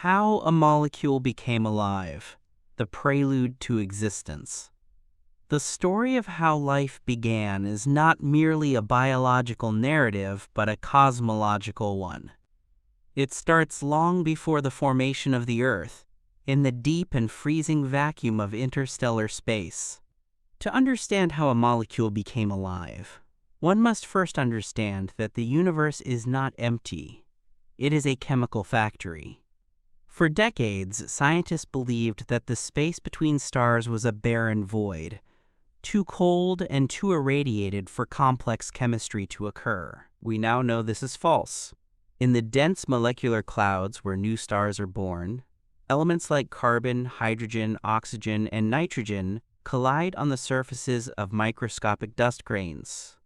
How a molecule became alive, the prelude to existence. The story of how life began is not merely a biological narrative, but a cosmological one. It starts long before the formation of the Earth, in the deep and freezing vacuum of interstellar space. To understand how a molecule became alive, one must first understand that the universe is not empty. It is a chemical factory. For decades, scientists believed that the space between stars was a barren void, too cold and too irradiated for complex chemistry to occur. We now know this is false. In the dense molecular clouds where new stars are born, elements like carbon, hydrogen, oxygen, and nitrogen collide on the surfaces of microscopic dust grains.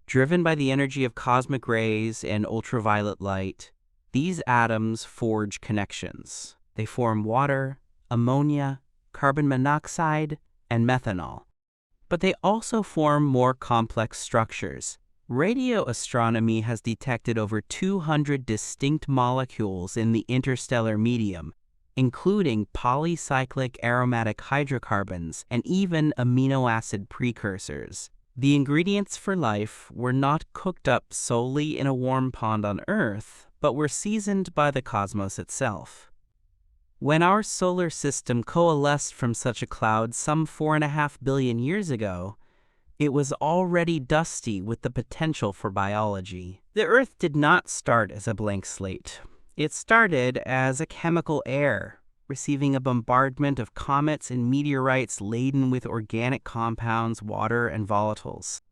Driven by the energy of cosmic rays and ultraviolet light, these atoms forge connections. They form water, ammonia, carbon monoxide, and methanol. But they also form more complex structures. Radio astronomy has detected over 200 distinct molecules in the interstellar medium, including polycyclic aromatic hydrocarbons and even amino acid precursors. The ingredients for life were not cooked up solely in a warm pond on Earth, but were seasoned by the cosmos itself. When our solar system coalesced from such a cloud some 4.5 billion years ago, it was already dusty with the potential for biology. The Earth did not start as a blank slate. It started as a chemical heir, receiving a bombardment of comets and meteorites laden with organic compounds, water, and volatiles.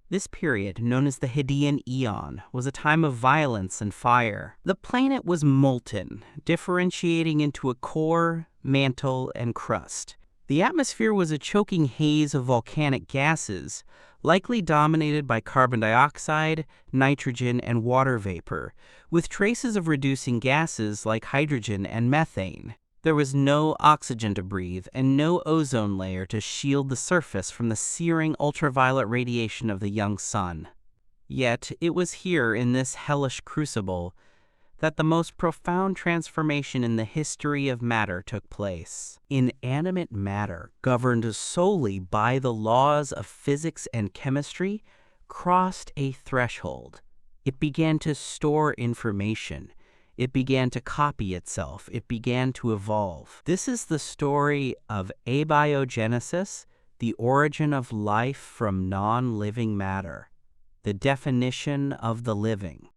This period, known as the Hadean Eon, was a time of violence and fire. The planet was molten, differentiating into a core, mantle, and crust. The atmosphere was a choking haze of volcanic gases, likely dominated by carbon dioxide, nitrogen, and water vapor, with traces of reducing gases like hydrogen and methane. There was no oxygen to breathe and no ozone layer to shield the surface from the searing ultraviolet radiation of the young sun. Yet it was here in this hellish crucible that the most profound transformation in the history of matter took place. Inanimate matter, governed solely by the laws of physics and chemistry, crossed a threshold. It began to store information. It began to copy itself. It began to evolve. This is the story of abiogenesis, the origin of life from non-living matter, the definition of the living.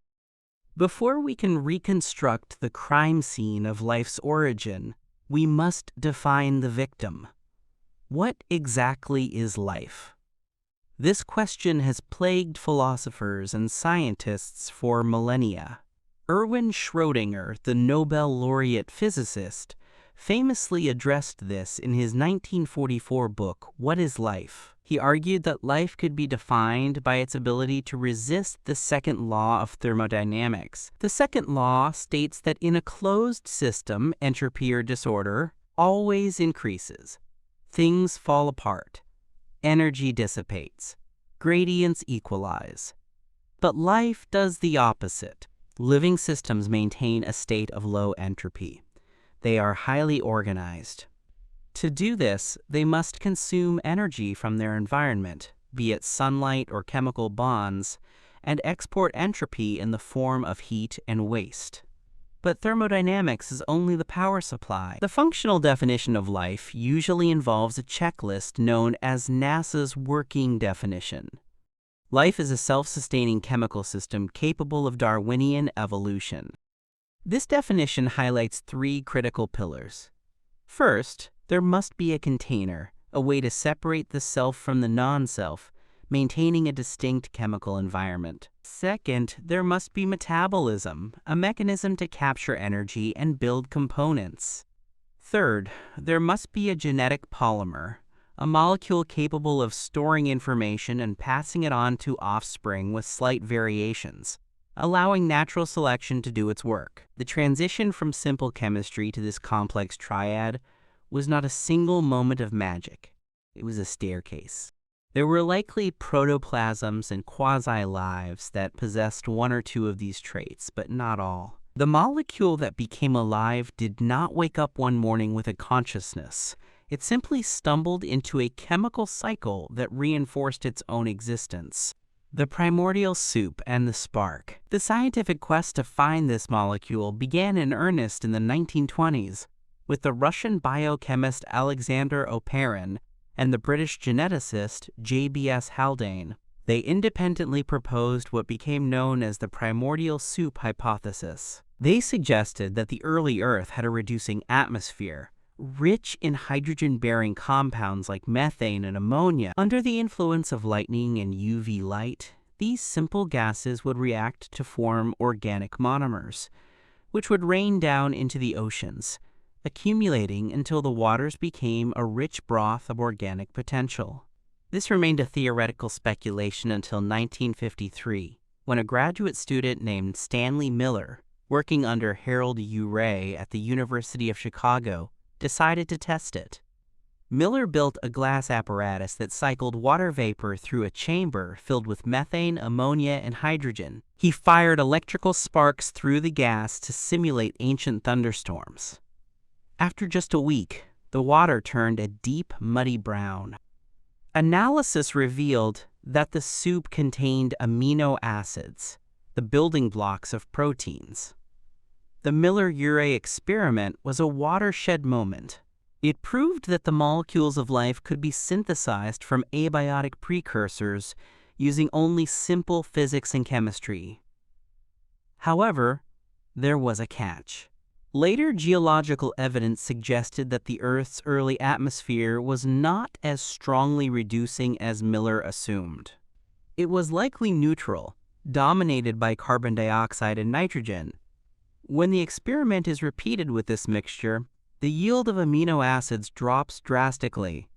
Before we can reconstruct the crime scene of life's origin, we must define the victim. What exactly is life? This question has plagued philosophers and scientists for millennia. Erwin Schrödinger, the Nobel laureate physicist, famously addressed this in his 1944 book, What is Life? He argued that life could be defined by its ability to resist the second law of thermodynamics. The second law states that in a closed system, entropy or disorder always increases. Things fall apart. Energy dissipates. Gradients equalize. But life does the opposite. Living systems maintain a state of low entropy. They are highly organized. To do this, they must consume energy from their environment, be it sunlight or chemical bonds, and export entropy in the form of heat and waste. But thermodynamics is only the power supply. The functional definition of life usually involves a checklist known as NASA's working definition. Life is a self-sustaining chemical system capable of Darwinian evolution. This definition highlights 3 critical pillars. First, there must be a container, a way to separate the self from the non-self, maintaining a distinct chemical environment. Second, there must be metabolism, a mechanism to capture energy and build components. Third, there must be a genetic polymer, a molecule capable of storing information and passing it on to offspring with slight variations, allowing natural selection to do its work. The transition from simple chemistry to this complex triad was not a single moment of magic. It was a staircase. There were likely protoplasms and quasi-lives that possessed 1 or 2 of these traits, but not all. The molecule that became alive did not wake up one morning with a consciousness. It simply stumbled into a chemical cycle that reinforced its own existence. The primordial soup and the spark. The scientific quest to find this molecule began in earnest in the 1920s with the Russian biochemist Alexander Oparin and the British geneticist J.B.S. Haldane. They independently proposed what became known as the primordial soup hypothesis. They suggested that the early Earth had a reducing atmosphere, rich in hydrogen-bearing compounds like methane and ammonia. Under the influence of lightning and UV light, these simple gases would react to form organic monomers, which would rain down into the oceans, accumulating until the waters became a rich broth of organic potential. This remained a theoretical speculation until 1953, when a graduate student named Stanley Miller, working under Harold Urey at the University of Chicago, decided to test it. Miller built a glass apparatus that cycled water vapor through a chamber filled with methane, ammonia, and hydrogen. He fired electrical sparks through the gas to simulate ancient thunderstorms. After just a week, the water turned a deep, muddy brown. Analysis revealed that the soup contained amino acids, the building blocks of proteins. The Miller-Urey experiment was a watershed moment. It proved that the molecules of life could be synthesized from abiotic precursors using only simple physics and chemistry. However, there was a catch. Later geological evidence suggested that the Earth's early atmosphere was not as strongly reducing as Miller assumed. It was likely neutral, dominated by carbon dioxide and nitrogen. When the experiment is repeated with this mixture, the yield of amino acids drops drastically.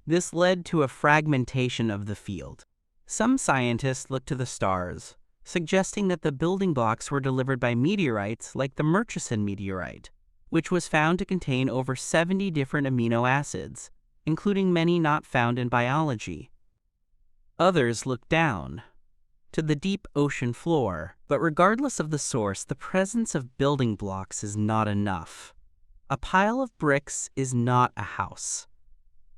This led to a fragmentation of the field. Some scientists looked to the stars, suggesting that the building blocks were delivered by meteorites like the Murchison meteorite, which was found to contain over 70 different amino acids, including many not found in biology. Others looked down to the deep ocean floor, but regardless of the source, the presence of building blocks is not enough. A pile of bricks is not a house.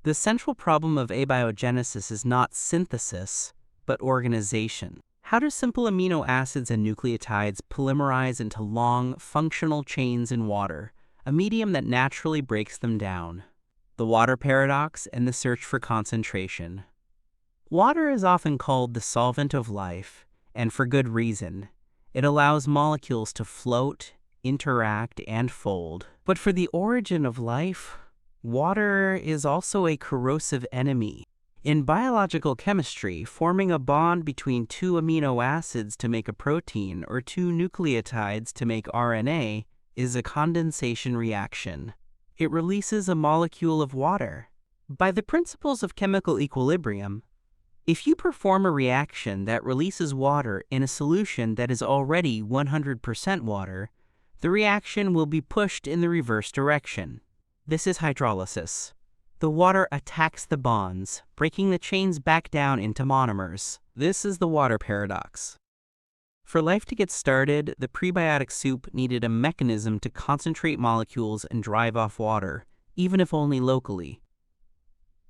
The central problem of abiogenesis is not synthesis, but organization. How do simple amino acids and nucleotides polymerize into long, functional chains in water, a medium that naturally breaks them down? The water paradox and the search for concentration. Water is often called the solvent of life, and for good reason. It allows molecules to float, interact, and fold. But for the origin of life, water is also a corrosive enemy. In biological chemistry, forming a bond between two amino acids to make a protein or two nucleotides to make RNA is a condensation reaction. It releases a molecule of water. By the principles of chemical equilibrium, if you perform a reaction that releases water in a solution that is already 100% water, the reaction will be pushed in the reverse direction. This is hydrolysis. The water attacks the bonds, breaking the chains back down into monomers. This is the water paradox. For life to get started, the prebiotic soup needed a mechanism to concentrate molecules and drive off water, even if only locally.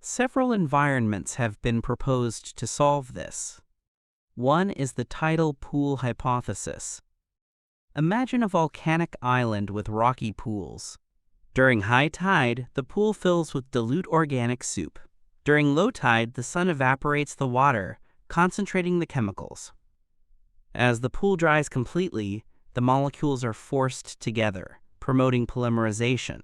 Several environments have been proposed to solve this. One is the tidal pool hypothesis. Imagine a volcanic island with rocky pools. During high tide, the pool fills with dilute organic soup. During low tide, the sun evaporates the water, concentrating the chemicals. As the pool dries completely, the molecules are forced together, promoting polymerization.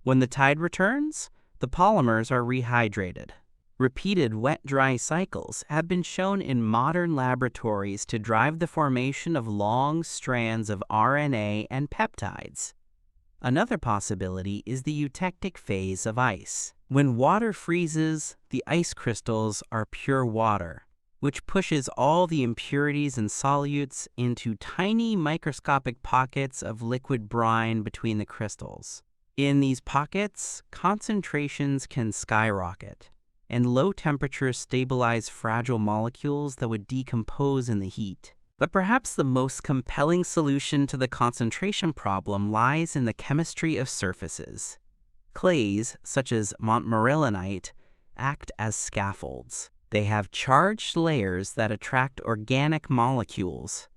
When the tide returns, the polymers are rehydrated. Repeated wet-dry cycles have been shown in modern laboratories to drive the formation of long strands of RNA and peptides. Another possibility is the eutectic phase of ice. When water freezes, the ice crystals are pure water, which pushes all the impurities and solutes into tiny microscopic pockets of liquid brine between the crystals. In these pockets, concentrations can skyrocket, and low temperatures stabilize fragile molecules that would decompose in the heat. But perhaps the most compelling solution to the concentration problem lies in the chemistry of surfaces. Clays, such as montmorillonite, act as scaffolds. They have charged layers that attract organic molecules.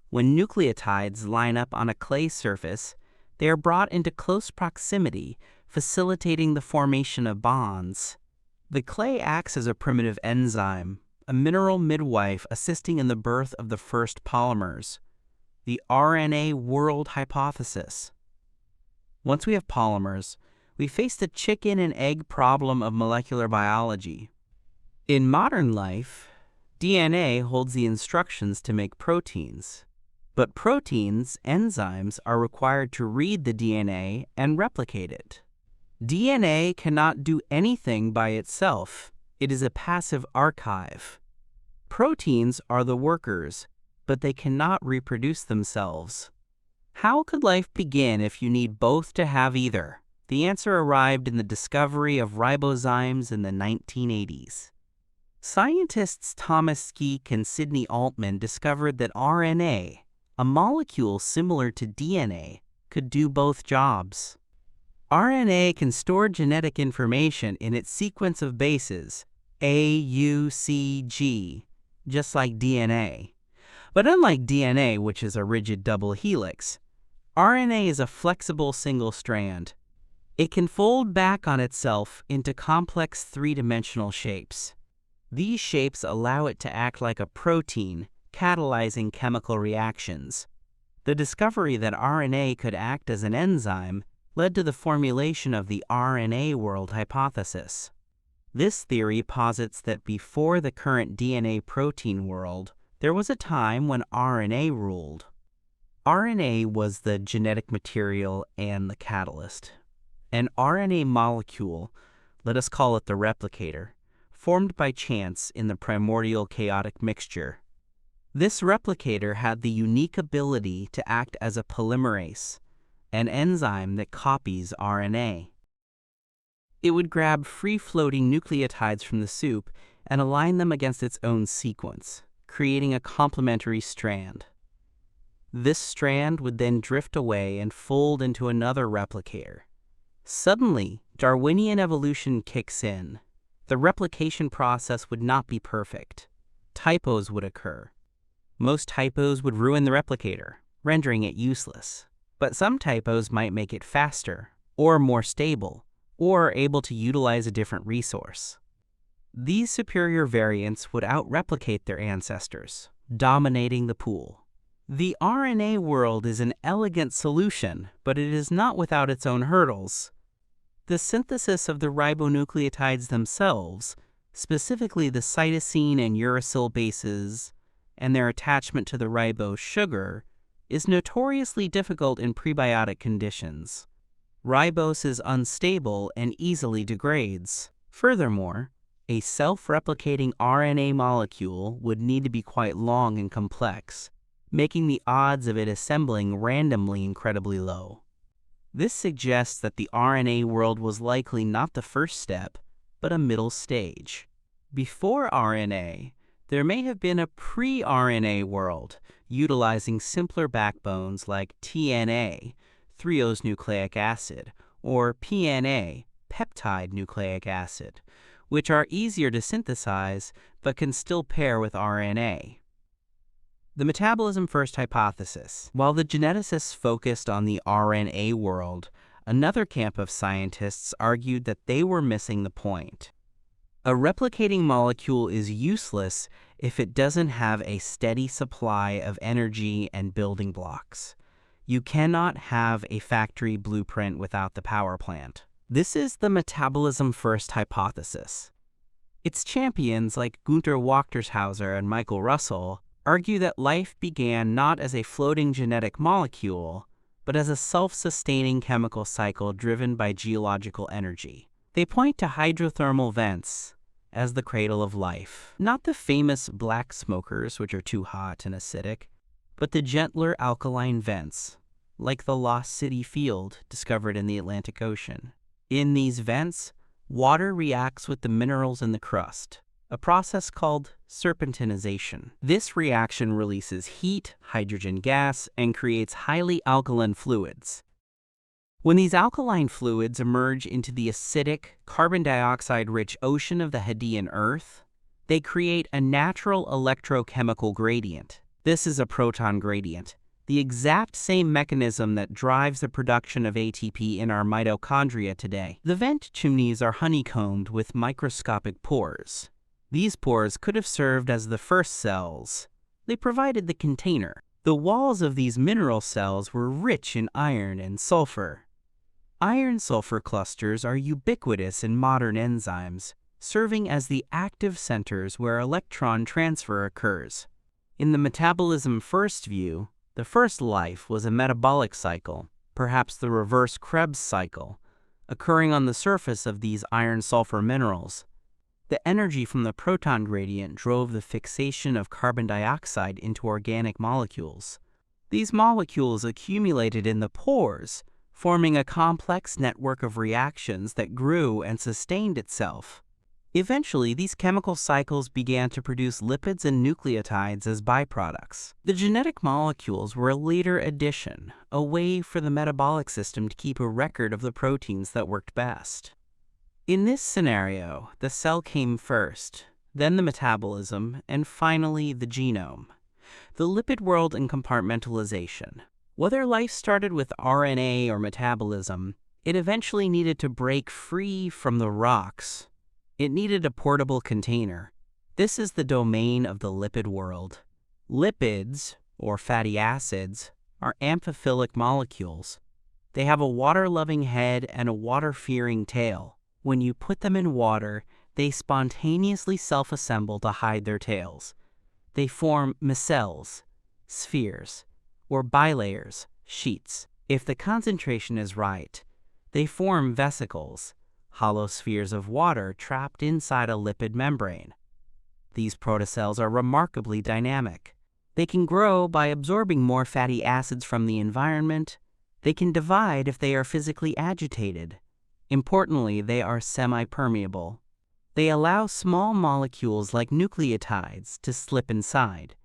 When nucleotides line up on a clay surface, they are brought into close proximity, facilitating the formation of bonds. The clay acts as a primitive enzyme, a mineral midwife assisting in the birth of the first polymers, the RNA world hypothesis. Once we have polymers, we face the chicken and egg problem of molecular biology. In modern life, DNA holds the instructions to make proteins. But proteins, enzymes, are required to read the DNA and replicate it. DNA cannot do anything by itself. It is a passive archive. Proteins are the workers, but they cannot reproduce themselves. How could life begin if you need both to have either? The answer arrived in the discovery of ribozymes in the 1980s. Scientists Thomas Skeek and Sidney Altman discovered that RNA, a molecule similar to DNA, could do both jobs. RNA can store genetic information in its sequence of bases, A, U, C, G, just like DNA. But unlike DNA, which is a rigid double helix, RNA is a flexible single strand. It can fold back on itself into complex three-dimensional shapes. These shapes allow it to act like a protein, catalyzing chemical reactions. The discovery that RNA could act as an enzyme led to the formulation of the RNA world hypothesis. This theory posits that before the current DNA protein world, there was a time when RNA ruled. RNA was the genetic material and the catalyst. An RNA molecule, let us call it the replicator, formed by chance in the primordial chaotic mixture. This replicator had the unique ability to act as a polymerase, an enzyme that copies RNA. It would grab free-floating nucleotides from the soup and align them against its own sequence, creating a complementary strand. This strand would then drift away and fold into another replicator. Suddenly, Darwinian evolution kicks in. The replication process would not be perfect. Typos would occur. Most typos would ruin the replicator, rendering it useless. But some typos might make it faster, or more stable, or able to utilize a different resource. These superior variants would out-replicate their ancestors, dominating the pool. The RNA world is an elegant solution, but it is not without its own hurdles. The synthesis of the ribonucleotides themselves, specifically the cytosine and uracil bases, and their attachment to the ribose sugar, is notoriously difficult in prebiotic conditions. Ribose is unstable and easily degrades. Furthermore, a self-replicating RNA molecule would need to be quite long and complex, making the odds of it assembling randomly incredibly low. This suggests that the RNA world was likely not the first step, but a middle stage. Before RNA, there may have been a pre-RNA world, utilizing simpler backbones like TNA, threose nucleic acid, or PNA, peptide nucleic acid, which are easier to synthesize but can still pair with RNA. The metabolism first hypothesis. While the geneticists focused on the RNA world, another camp of scientists argued that they were missing the point. A replicating molecule is useless if it doesn't have a steady supply of energy and building blocks. You cannot have a factory blueprint without the power plant. This is the metabolism first hypothesis. Its champions like Gunther Wachtershauser and Michael Russell argue that life began not as a floating genetic molecule, but as a self-sustaining chemical cycle driven by geological energy. They point to hydrothermal vents as the cradle of life. Not the famous black smokers, which are too hot and acidic, but the gentler alkaline vents, like the Lost City Field discovered in the Atlantic Ocean. In these vents, water reacts with the minerals in the crust, a process called serpentinization. This reaction releases heat, hydrogen gas, and creates highly alkaline fluids. When these alkaline fluids emerge into the acidic, carbon dioxide-rich ocean of the Hadean Earth, they create a natural electrochemical gradient. This is a proton gradient, the exact same mechanism that drives the production of ATP in our mitochondria today. The vent chimneys are honeycombed with microscopic pores. These pores could have served as the first cells. They provided the container. The walls of these mineral cells were rich in iron and sulfur. Iron-sulfur clusters are ubiquitous in modern enzymes, serving as the active centers where electron transfer occurs. In the metabolism first view, the first life was a metabolic cycle, perhaps the reverse Krebs cycle, occurring on the surface of these iron-sulfur minerals. The energy from the proton gradient drove the fixation of carbon dioxide into organic molecules. These molecules accumulated in the pores, forming a complex network of reactions that grew and sustained itself. Eventually, these chemical cycles began to produce lipids and nucleotides as byproducts. The genetic molecules were a later addition, a way for the metabolic system to keep a record of the proteins that worked best. In this scenario, the cell came first, then the metabolism, and finally the genome. The lipid world and compartmentalization. Whether life started with RNA or metabolism, it eventually needed to break free from the rocks. It needed a portable container. This is the domain of the lipid world. Lipids, or fatty acids, are amphiphilic molecules. They have a water-loving head and a water-fearing tail. When you put them in water, they spontaneously self-assemble to hide their tails. They form micelles, spheres, or bilayers, sheets. If the concentration is right, they form vesicles, hollow spheres of water trapped inside a lipid membrane. These protocells are remarkably dynamic. They can grow by absorbing more fatty acids from the environment. They can divide if they are physically agitated. Importantly, they are semi-permeable. They allow small molecules like nucleotides to slip inside.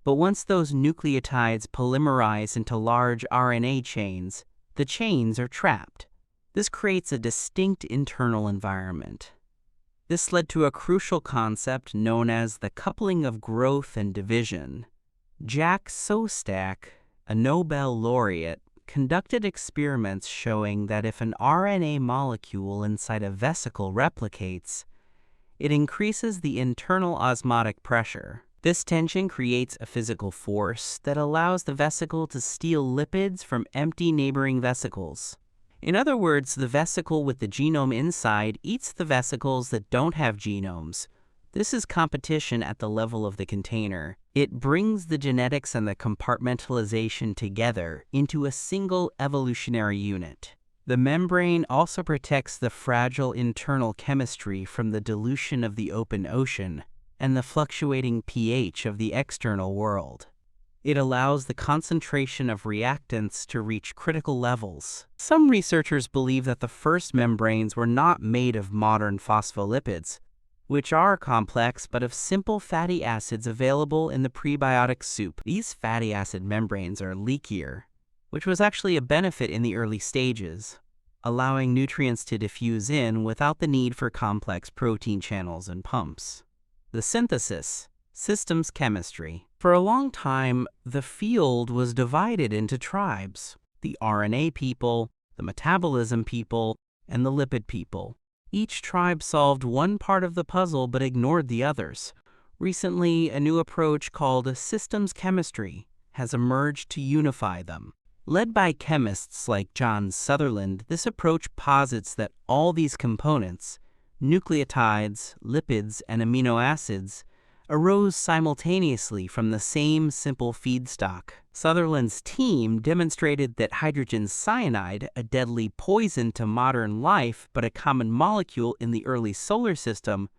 But once those nucleotides polymerize into large RNA chains, the chains are trapped. This creates a distinct internal environment. This led to a crucial concept known as the coupling of growth and division. Jack Szostak, a Nobel laureate, conducted experiments showing that if an RNA molecule inside a vesicle replicates, it increases the internal osmotic pressure. This tension creates a physical force that allows the vesicle to steal lipids from empty neighboring vesicles. In other words, the vesicle with the genome inside eats the vesicles that don't have genomes. This is competition at the level of the container. It brings the genetics and the compartmentalization together into a single evolutionary unit. The membrane also protects the fragile internal chemistry from the dilution of the open ocean and the fluctuating pH of the external world. It allows the concentration of reactants to reach critical levels. Some researchers believe that the first membranes were not made of modern phospholipids, which are complex but of simple fatty acids available in the prebiotic soup. These fatty acid membranes are leakier, which was actually a benefit in the early stages, allowing nutrients to diffuse in without the need for complex protein channels and pumps. The synthesis, systems chemistry. For a long time, the field was divided into tribes: the RNA people, the metabolism people, and the lipid people. Each tribe solved one part of the puzzle but ignored the others. Recently, a new approach called systems chemistry has emerged to unify them. Led by chemists like John Sutherland, this approach posits that all these components, nucleotides, lipids, and amino acids, arose simultaneously from the same simple feedstock. Sutherland's team demonstrated that hydrogen cyanide, a deadly poison to modern life but a common molecule in the early solar system,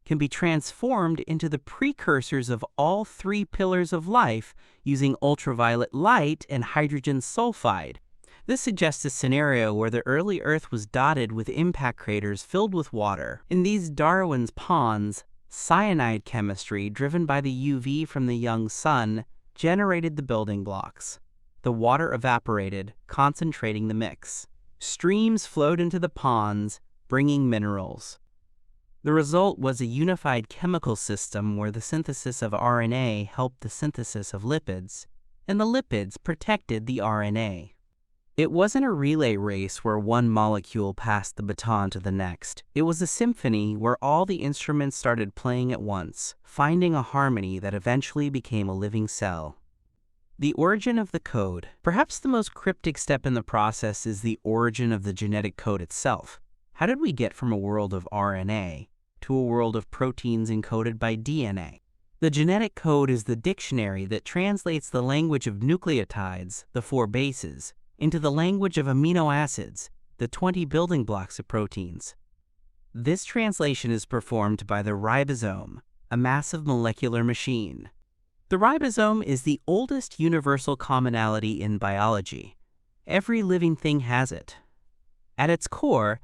can be transformed into the precursors of all three pillars of life using ultraviolet light and hydrogen sulfide. This suggests a scenario where the early Earth was dotted with impact craters filled with water. In these Darwin's ponds, Cyanide chemistry, driven by the UV from the young sun, generated the building blocks. The water evaporated, concentrating the mix. Streams flowed into the ponds, bringing minerals. The result was a unified chemical system where the synthesis of RNA helped the synthesis of lipids, and the lipids protected the RNA. It wasn't a relay race where one molecule passed the baton to the next. It was a symphony where all the instruments started playing at once, finding a harmony that eventually became a living cell. The origin of the code. Perhaps the most cryptic step in the process is the origin of the genetic code itself. How did we get from a world of RNA to a world of proteins encoded by DNA? The genetic code is the dictionary that translates the language of nucleotides, the 4 bases, into the language of amino acids, the 20 building blocks of proteins. This translation is performed by the ribosome, a massive molecular machine. The ribosome is the oldest universal commonality in biology. Every living thing has it. At its core,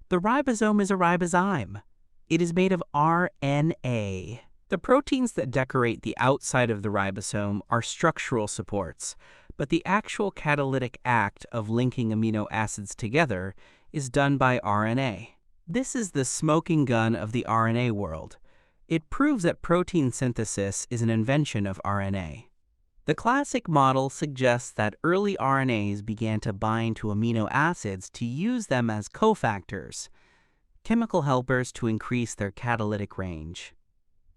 the ribosome is a ribozyme. It is made of RNA. The proteins that decorate the outside of the ribosome are structural supports, but the actual catalytic act of linking amino acids together is done by RNA. This is the smoking gun of the RNA world. It proves that protein synthesis is an invention of RNA. The classic model suggests that early RNAs began to bind to amino acids to use them as cofactors, chemical helpers to increase their catalytic range.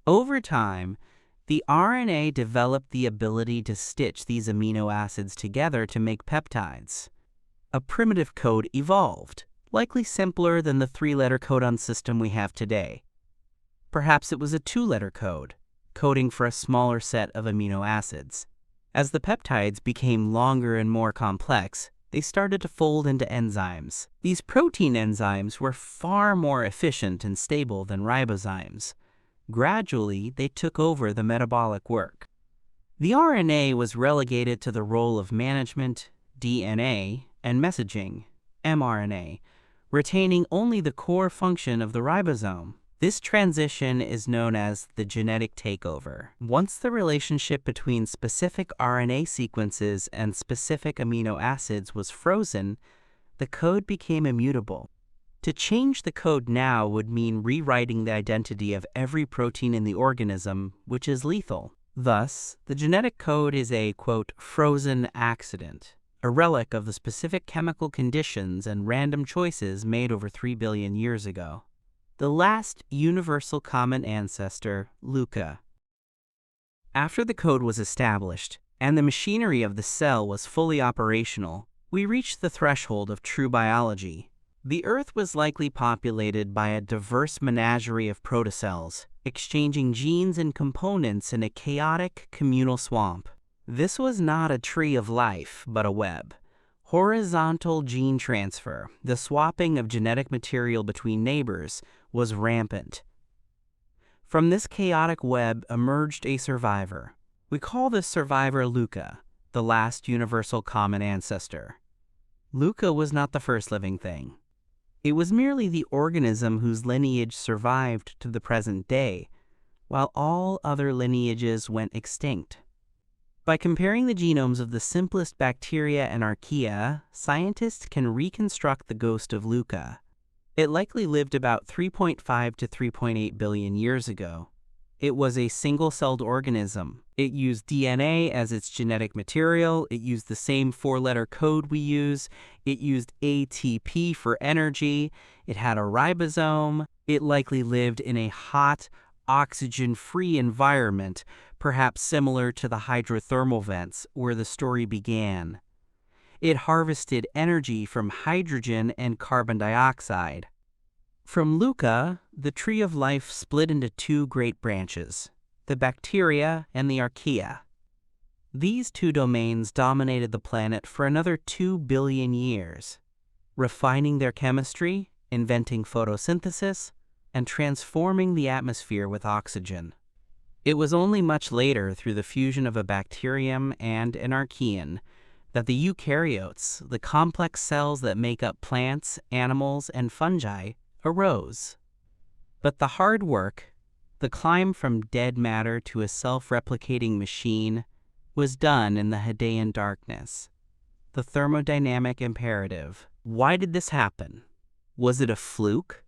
Over time, the RNA developed the ability to stitch these amino acids together to make peptides. A primitive code evolved, likely simpler than the 3-letter codon system we have today. Perhaps it was a 2-letter code, coding for a smaller set of amino acids. As the peptides became longer and more complex, they started to fold into enzymes. These protein enzymes were far more efficient and stable than ribozymes. Gradually, they took over the metabolic work. The RNA was relegated to the role of management, DNA, and messaging, mRNA, retaining only the core function of the ribosome. This transition is known as the genetic takeover. Once the relationship between specific RNA sequences and specific amino acids was frozen, the code became immutable. To change the code now would mean rewriting the identity of every protein in the organism, which is lethal. Thus, the genetic code is a, quote, frozen accident, a relic of the specific chemical conditions and random choices made over 3 billion years ago. The last universal common ancestor, LUCA. After the code was established, and the machinery of the cell was fully operational, we reached the threshold of true biology. The Earth was likely populated by a diverse menagerie of protocells, exchanging genes and components in a chaotic communal swamp. This was not a tree of life, but a web. Horizontal gene transfer, the swapping of genetic material between neighbors, was rampant. From this chaotic web emerged a survivor. We call this survivor LUCA, the last universal common ancestor. LUCA was not the first living thing. It was merely the organism whose lineage survived to the present day, while all other lineages went extinct. By comparing the genomes of the simplest bacteria and archaea, scientists can reconstruct the ghost of LUCA. It likely lived about 3.5 to 3.8 billion years ago. It was a single-celled organism. It used DNA as its genetic material. It used the same 4-letter code we use. It used ATP for energy. It had a ribosome. It likely lived in a hot, oxygen-free environment, perhaps similar to the hydrothermal vents where the story began. It harvested energy from hydrogen and carbon dioxide. From LUCA, the tree of life split into 2 great branches, the bacteria and the archaea. These 2 domains dominated the planet for another 2 billion years, refining their chemistry, inventing photosynthesis, and transforming the atmosphere with oxygen. It was only much later, through the fusion of a bacterium and an archaean, that the eukaryotes, the complex cells that make up plants, animals, and fungi, arose. But the hard work, The climb from dead matter to a self-replicating machine was done in the Hadean darkness. The thermodynamic imperative. Why did this happen? Was it a fluke?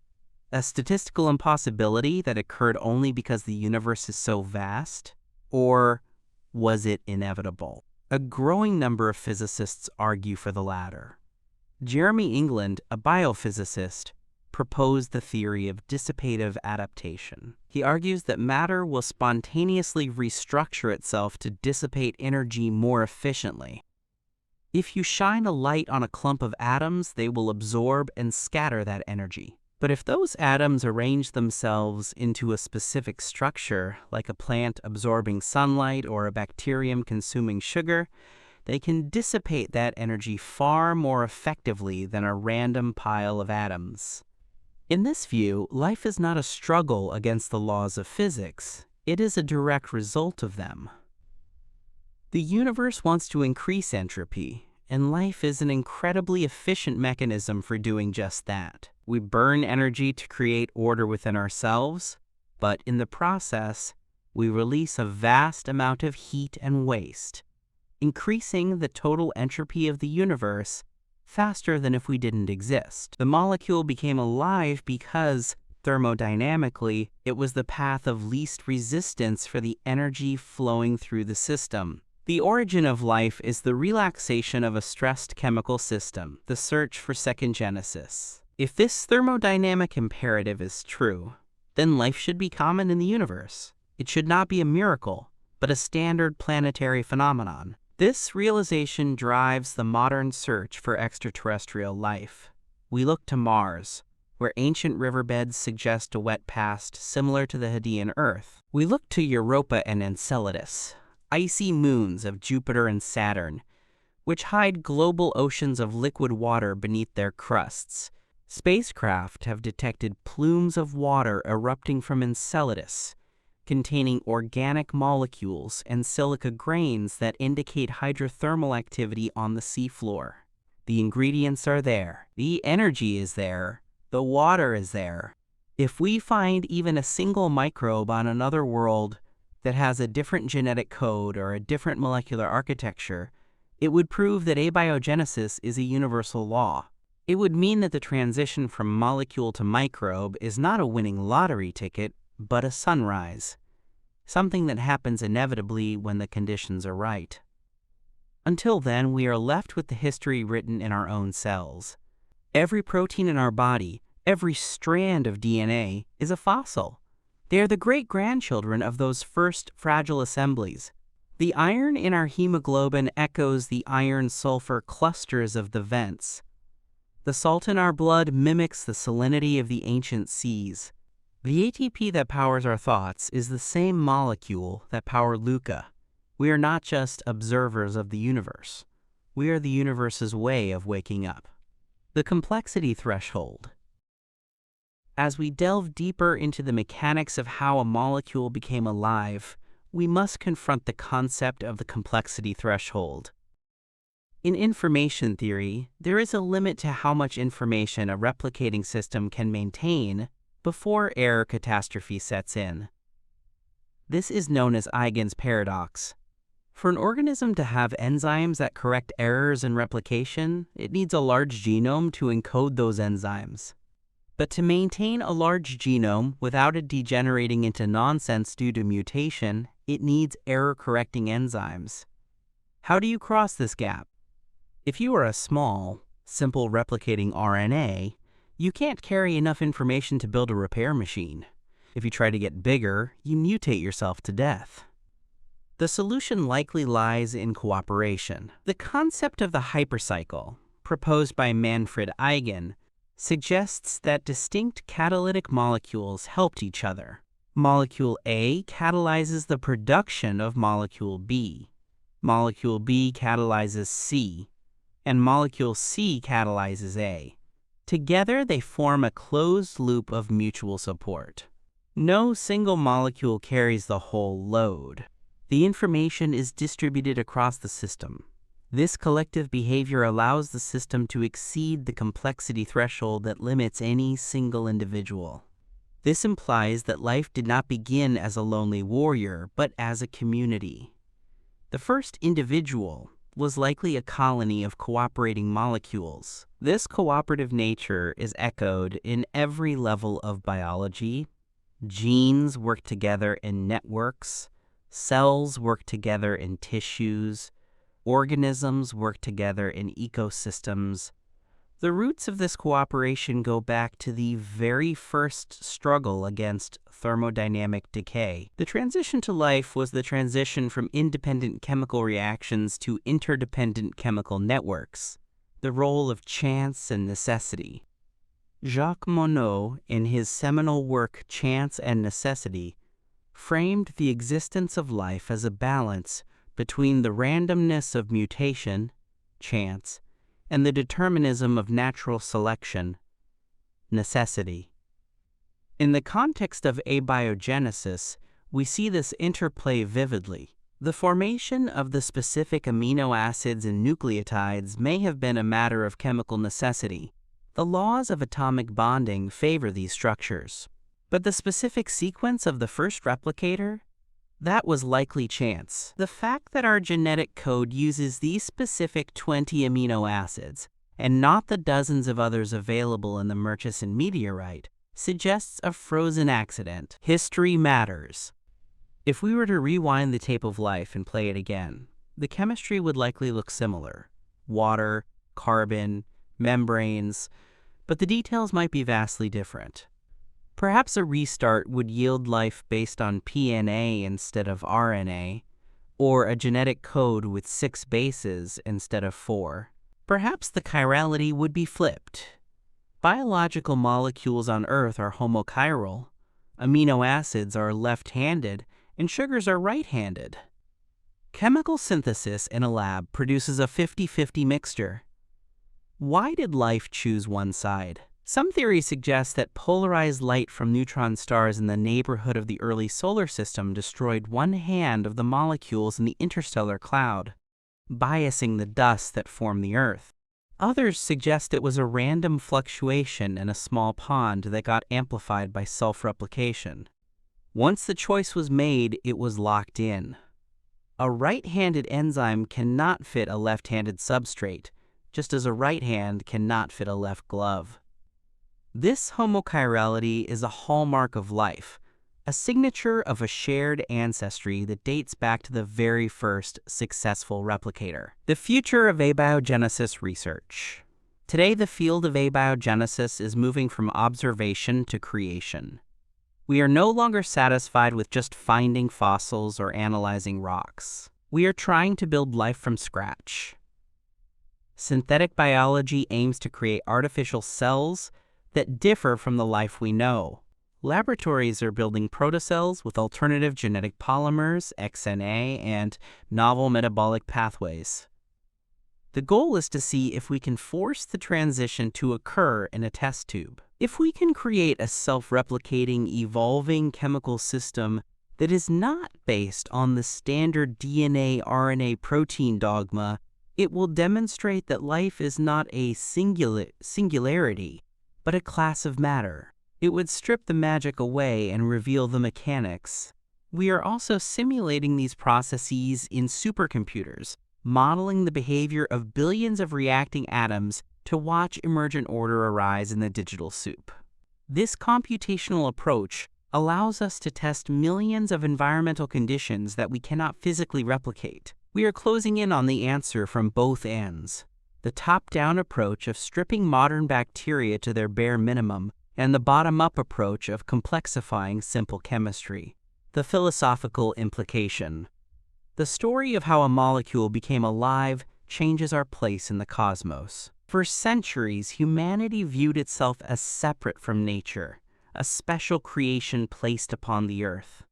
A statistical impossibility that occurred only because the universe is so vast? Or was it inevitable? A growing number of physicists argue for the latter. Jeremy England, a biophysicist, proposed the theory of dissipative adaptation. He argues that matter will spontaneously restructure itself to dissipate energy more efficiently. If you shine a light on a clump of atoms, they will absorb and scatter that energy. But if those atoms arrange themselves into a specific structure, like a plant absorbing sunlight or a bacterium consuming sugar, they can dissipate that energy far more effectively than a random pile of atoms. In this view, life is not a struggle against the laws of physics. It is a direct result of them. The universe wants to increase entropy, and life is an incredibly efficient mechanism for doing just that. We burn energy to create order within ourselves, but in the process, we release a vast amount of heat and waste, increasing the total entropy of the universe faster than if we didn't exist. The molecule became alive because, thermodynamically, it was the path of least resistance for the energy flowing through the system. The origin of life is the relaxation of a stressed chemical system, the search for second genesis. If this thermodynamic imperative is true, then life should be common in the universe. It should not be a miracle, but a standard planetary phenomenon. This realization drives the modern search for extraterrestrial life. We look to Mars, where ancient riverbeds suggest a wet past similar to the Hadean Earth. We look to Europa and Enceladus, icy moons of Jupiter and Saturn, which hide global oceans of liquid water beneath their crusts. Spacecraft have detected plumes of water erupting from Enceladus, containing organic molecules and silica grains that indicate hydrothermal activity on the seafloor. The ingredients are there, the energy is there, the water is there. If we find even a single microbe on another world that has a different genetic code or a different molecular architecture, it would prove that abiogenesis is a universal law. It would mean that the transition from molecule to microbe is not a winning lottery ticket, but a sunrise, something that happens inevitably when the conditions are right. Until then, we are left with the history written in our own cells. Every protein in our body, every strand of DNA, is a fossil. They are the great-grandchildren of those first fragile assemblies. The iron in our hemoglobin echoes the iron-sulfur clusters of the vents. The salt in our blood mimics the salinity of the ancient seas. The ATP that powers our thoughts is the same molecule that powered Luca. We are not just observers of the universe. We are the universe's way of waking up. The complexity threshold. As we delve deeper into the mechanics of how a molecule became alive, we must confront the concept of the complexity threshold. In information theory, there is a limit to how much information a replicating system can maintain before error catastrophe sets in. This is known as Eigen's paradox. For an organism to have enzymes that correct errors in replication, it needs a large genome to encode those enzymes. But to maintain a large genome without it degenerating into nonsense due to mutation, it needs error-correcting enzymes. How do you cross this gap? If you are a small, simple replicating RNA, you can't carry enough information to build a repair machine. If you try to get bigger, you mutate yourself to death. The solution likely lies in cooperation. The concept of the hypercycle, proposed by Manfred Eigen, suggests that distinct catalytic molecules helped each other. Molecule A catalyzes the production of molecule B. Molecule B catalyzes C, and molecule C catalyzes A. Together, they form a closed loop of mutual support. No single molecule carries the whole load. The information is distributed across the system. This collective behavior allows the system to exceed the complexity threshold that limits any single individual. This implies that life did not begin as a lonely warrior, but as a community. The first individual was likely a colony of cooperating molecules. This cooperative nature is echoed in every level of biology. Genes work together in networks, cells work together in tissues, organisms work together in ecosystems. The roots of this cooperation go back to the very first struggle against thermodynamic decay. The transition to life was the transition from independent chemical reactions to interdependent chemical networks, the role of chance and necessity. Jacques Monod, in his seminal work Chance and Necessity, framed the existence of life as a balance between the randomness of mutation, chance, and the determinism of natural selection, necessity. In the context of abiogenesis, we see this interplay vividly. The formation of the specific amino acids and nucleotides may have been a matter of chemical necessity. The laws of atomic bonding favor these structures. But the specific sequence of the first replicator? That was likely chance. The fact that our genetic code uses these specific 20 amino acids, and not the dozens of others available in the Murchison meteorite, suggests a frozen accident. History matters. If we were to rewind the tape of life and play it again, the chemistry would likely look similar. Water, carbon, membranes, but the details might be vastly different. Perhaps a restart would yield life based on PNA instead of RNA, or a genetic code with 6 bases instead of 4. Perhaps the chirality would be flipped. Biological molecules on Earth are homochiral, amino acids are left-handed, and sugars are right-handed. Chemical synthesis in a lab produces a 50-50 mixture. Why did life choose one side? Some theories suggest that polarized light from neutron stars in the neighborhood of the early solar system destroyed one hand of the molecules in the interstellar cloud, biasing the dust that formed the Earth. Others suggest it was a random fluctuation in a small pond that got amplified by self-replication. Once the choice was made, it was locked in. A right-handed enzyme cannot fit a left-handed substrate, just as a right hand cannot fit a left glove. This homochirality is a hallmark of life, a signature of a shared ancestry that dates back to the very first successful replicator. The future of abiogenesis research. Today, the field of abiogenesis is moving from observation to creation. We are no longer satisfied with just finding fossils or analyzing rocks. We are trying to build life from scratch. Synthetic biology aims to create artificial cells that differ from the life we know. Laboratories are building protocells with alternative genetic polymers, XNA, and novel metabolic pathways. The goal is to see if we can force the transition to occur in a test tube. If we can create a self-replicating, evolving chemical system that is not based on the standard DNA, RNA, protein dogma, it will demonstrate that life is not a singularity, but a class of matter. It would strip the magic away and reveal the mechanics. We are also simulating these processes in supercomputers, modeling the behavior of billions of reacting atoms to watch emergent order arise in the digital soup. This computational approach allows us to test millions of environmental conditions that we cannot physically replicate. We are closing in on the answer from both ends. The top-down approach of stripping modern bacteria to their bare minimum, and the bottom-up approach of complexifying simple chemistry. The philosophical implication. The story of how a molecule became alive changes our place in the cosmos. For centuries, humanity viewed itself as separate from nature, a special creation placed upon the Earth.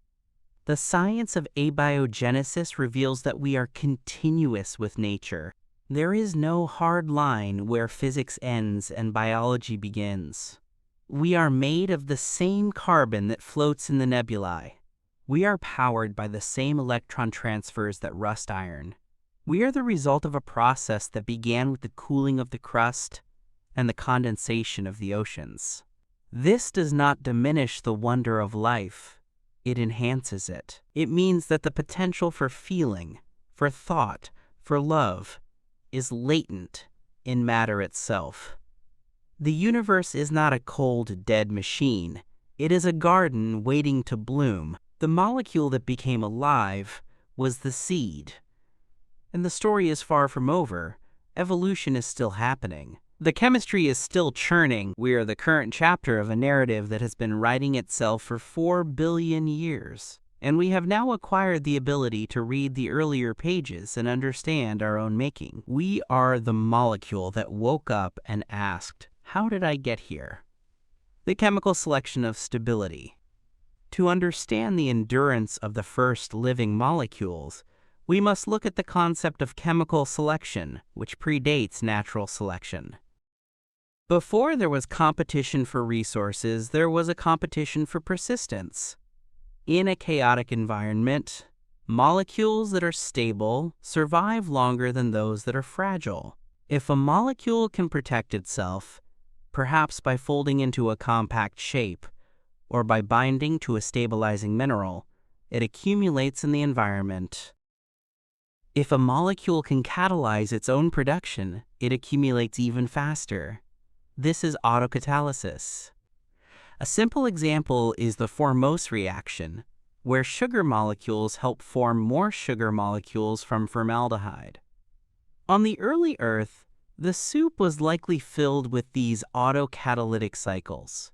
The science of abiogenesis reveals that we are continuous with nature. There is no hard line where physics ends and biology begins. We are made of the same carbon that floats in the nebulae. We are powered by the same electron transfers that rust iron. We are the result of a process that began with the cooling of the crust and the condensation of the oceans. This does not diminish the wonder of life. It enhances it. It means that the potential for feeling, for thought, for love, is latent in matter itself. The universe is not a cold, dead machine. It is a garden waiting to bloom. The molecule that became alive was the seed. And the story is far from over. Evolution is still happening. The chemistry is still churning. We are the current chapter of a narrative that has been writing itself for 4 billion years. And we have now acquired the ability to read the earlier pages and understand our own making. We are the molecule that woke up and asked, "How did I get here?" The chemical selection of stability. To understand the endurance of the first living molecules, we must look at the concept of chemical selection, which predates natural selection. Before there was competition for resources, there was a competition for persistence. In a chaotic environment, molecules that are stable survive longer than those that are fragile. If a molecule can protect itself, perhaps by folding into a compact shape, or by binding to a stabilizing mineral, it accumulates in the environment. If a molecule can catalyze its own production, it accumulates even faster. This is autocatalysis. A simple example is the Formose reaction, where sugar molecules help form more sugar molecules from formaldehyde. On the early Earth, the soup was likely filled with these autocatalytic cycles.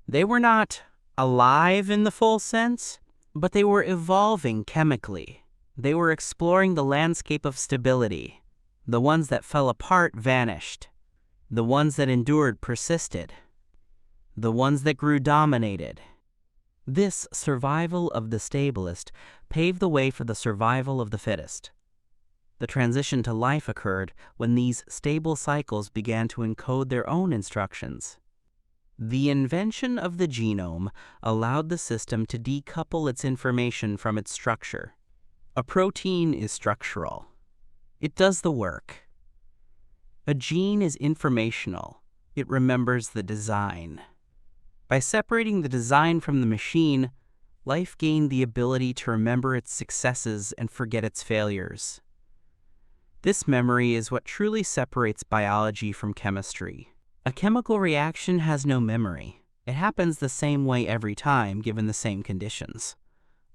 They were not alive in the full sense, but they were evolving chemically. They were exploring the landscape of stability. The ones that fell apart vanished. The ones that endured persisted. The ones that grew dominated. This survival of the stablest paved the way for the survival of the fittest. The transition to life occurred when these stable cycles began to encode their own instructions. The invention of the genome allowed the system to decouple its information from its structure. A protein is structural. It does the work. A gene is informational. It remembers the design. By separating the design from the machine, life gained the ability to remember its successes and forget its failures. This memory is what truly separates biology from chemistry. A chemical reaction has no memory. It happens the same way every time, given the same conditions.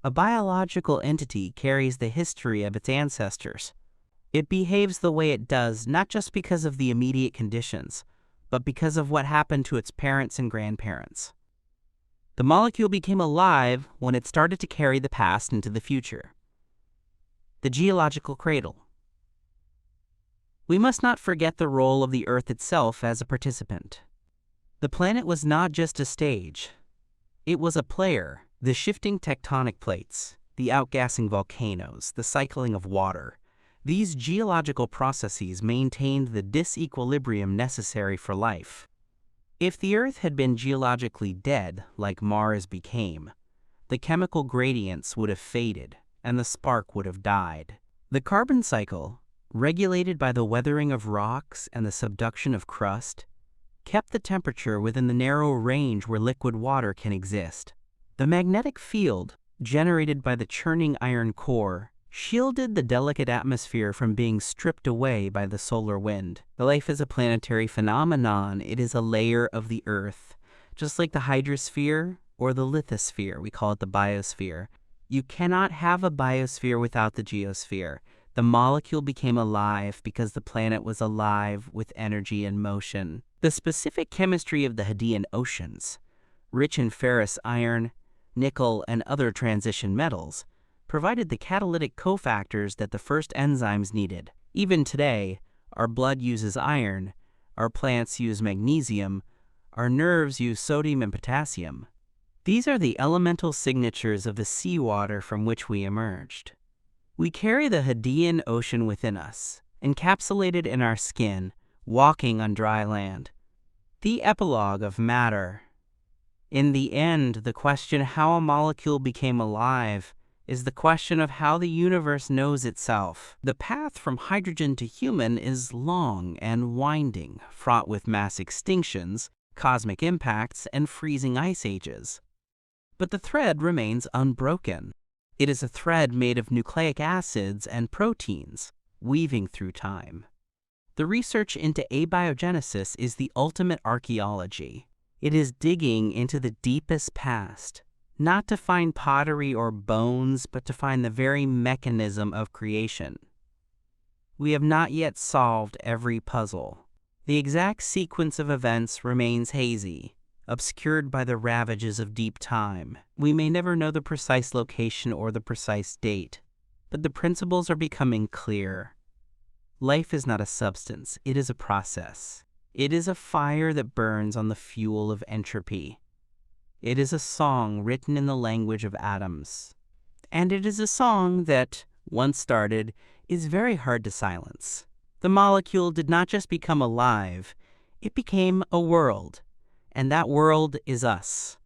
A biological entity carries the history of its ancestors. It behaves the way it does not just because of the immediate conditions, but because of what happened to its parents and grandparents. The molecule became alive when it started to carry the past into the future. The geological cradle. We must not forget the role of the Earth itself as a participant. The planet was not just a stage. It was a player. The shifting tectonic plates, the outgassing volcanoes, the cycling of water. These geological processes maintained the disequilibrium necessary for life. If the Earth had been geologically dead, like Mars became, the chemical gradients would have faded and the spark would have died. The carbon cycle, regulated by the weathering of rocks and the subduction of crust, kept the temperature within the narrow range where liquid water can exist. The magnetic field, generated by the churning iron core, shielded the delicate atmosphere from being stripped away by the solar wind. Life is a planetary phenomenon. It is a layer of the Earth. Just like the hydrosphere or the lithosphere, we call it the biosphere. You cannot have a biosphere without the geosphere. The molecule became alive because the planet was alive with energy and motion. The specific chemistry of the Hadean oceans, rich in ferrous iron, nickel, and other transition metals, provided the catalytic cofactors that the first enzymes needed. Even today, our blood uses iron, our plants use magnesium, our nerves use sodium and potassium. These are the elemental signatures of the seawater from which we emerged. We carry the Hadean Ocean within us, encapsulated in our skin, walking on dry land. The epilogue of matter. In the end, the question how a molecule became alive is the question of how the universe knows itself. The path from hydrogen to human is long and winding, fraught with mass extinctions, cosmic impacts, and freezing ice ages. But the thread remains unbroken. It is a thread made of nucleic acids and proteins, weaving through time. The research into abiogenesis is the ultimate archaeology. It is digging into the deepest past, not to find pottery or bones, but to find the very mechanism of creation. We have not yet solved every puzzle. The exact sequence of events remains hazy, obscured by the ravages of deep time. We may never know the precise location or the precise date, but the principles are becoming clear. Life is not a substance, it is a process. It is a fire that burns on the fuel of entropy. It is a song written in the language of atoms. And it is a song that, once started, is very hard to silence. The molecule did not just become alive, it became a world. And that world is us.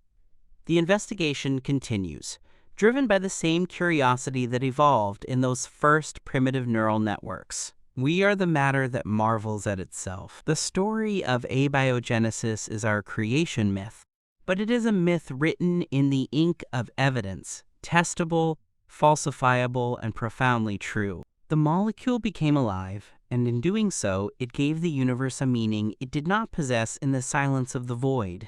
The investigation continues, driven by the same curiosity that evolved in those first primitive neural networks. We are the matter that marvels at itself. The story of abiogenesis is our creation myth, but it is a myth written in the ink of evidence, testable, falsifiable, and profoundly true. The molecule became alive, and in doing so, it gave the universe a meaning it did not possess in the silence of the void.